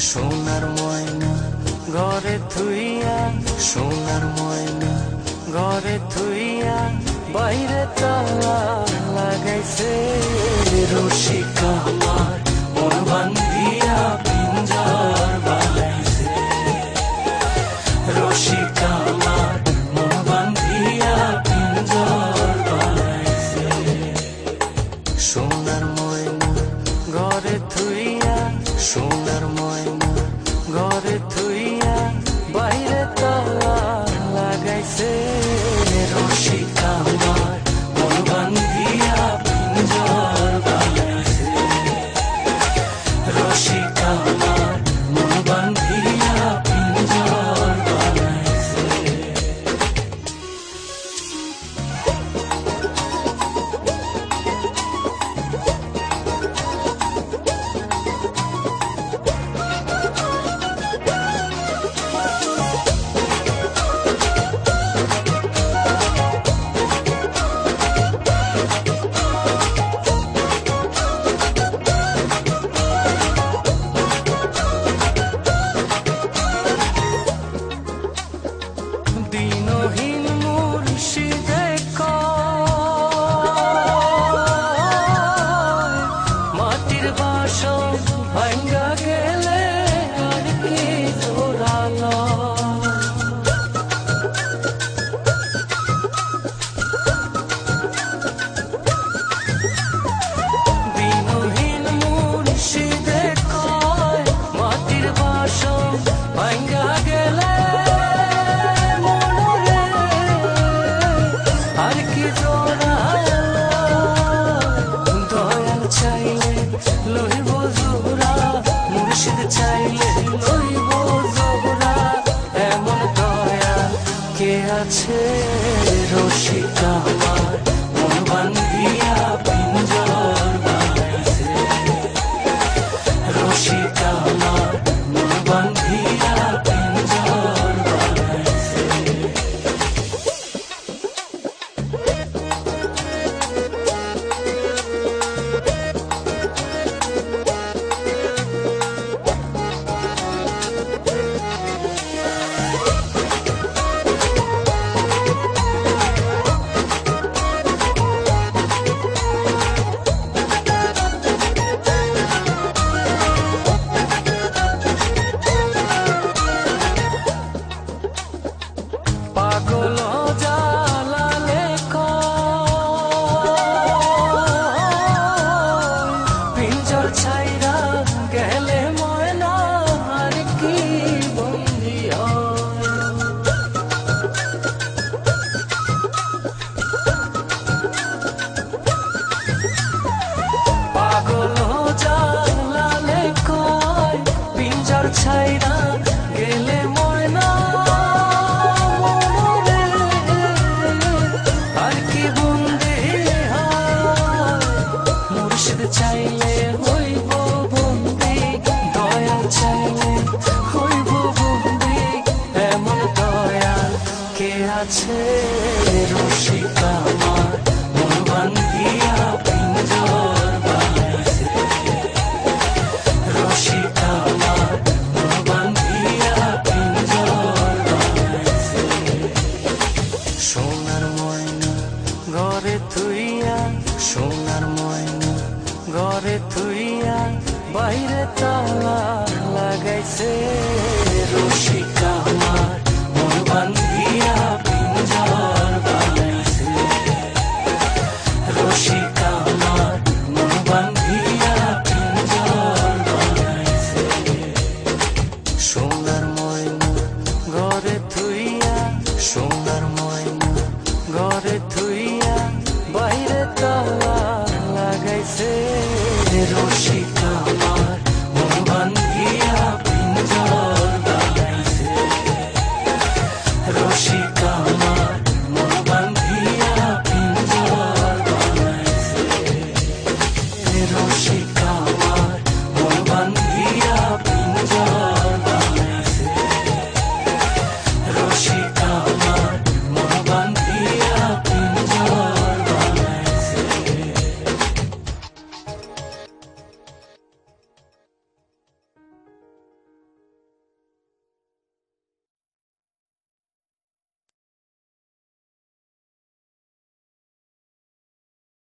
সোনার ময়না ঘরে থুইয়া, সোনার ময়না ঘরে থুইয়া, বাইরে তালা লাগাইছে রসিক আমার মন বান্ধিয়া পিঞ্জর বানাইছে। রসিক আমার মন বান্ধিয়া পিঞ্জর বানাইছে। সোনার ময়না ঘরে থুইয়া, সোনার ময়না ঘরে থুইয়া, বাইরে তালা লাগাইছে রসিক আমার মন বান্ধিয়া পিঞ্জর বানাইছে। রসিক আমার মন বান্ধিয়া পিঞ্জর বানাইছে। দিনহীন মুর্শিদে কয়, মাটির বাসন ভাঙ্গা গেলে আর কি জোড়ালো। দিনহীন মুর্শিদে কয়, মাটির বাসন ভাঙ্গা গেলে আর কি জোড়ালো। দয়াল চাইলে লইব জোড়া, মুর্শিদ চাইলে লইব জোড়া, এমন দয়া কে আছে রসিক আমার মন বান্ধিয়া পিঞ্জর বানাইছে। রসিক আমার মন বান্ধিয়া পিঞ্জর বানাইছে। পাগল জালালে কয়, পিঞ্জর ছাইরা গেলে ময়না আর কি বন্দি হয়। পাগল জালালে কয়, পিঞ্জর ছাইরা গেলে ময়না আর কি বন্দি হয়। মুর্শিদ চাইলে হইব বন্দি, দয়াল চাইলে হইব বন্দি, এমন দয়া কে আছে রসিক আমার মন বান্ধিয়া পিঞ্জর বানাইছে। রসিক আমার মন বান্ধিয়া পিঞ্জর বানাইছে। সোনার ময়না ঘরে থুইয়া, সোনার ময়না ঘরে থুইয়া, বাইরে তালা লাগাইছে রসিক আমার মন বান্ধিয়া পিঞ্জর বানাইছে। রসিক আমার মন বান্ধিয়া পিঞ্জর বানাইছে। সোনার ময়না ঘরে থুইয়া, সোনার ময়না ঘরে থুইয়া, বাইরে তালা লাগাইছে রসিক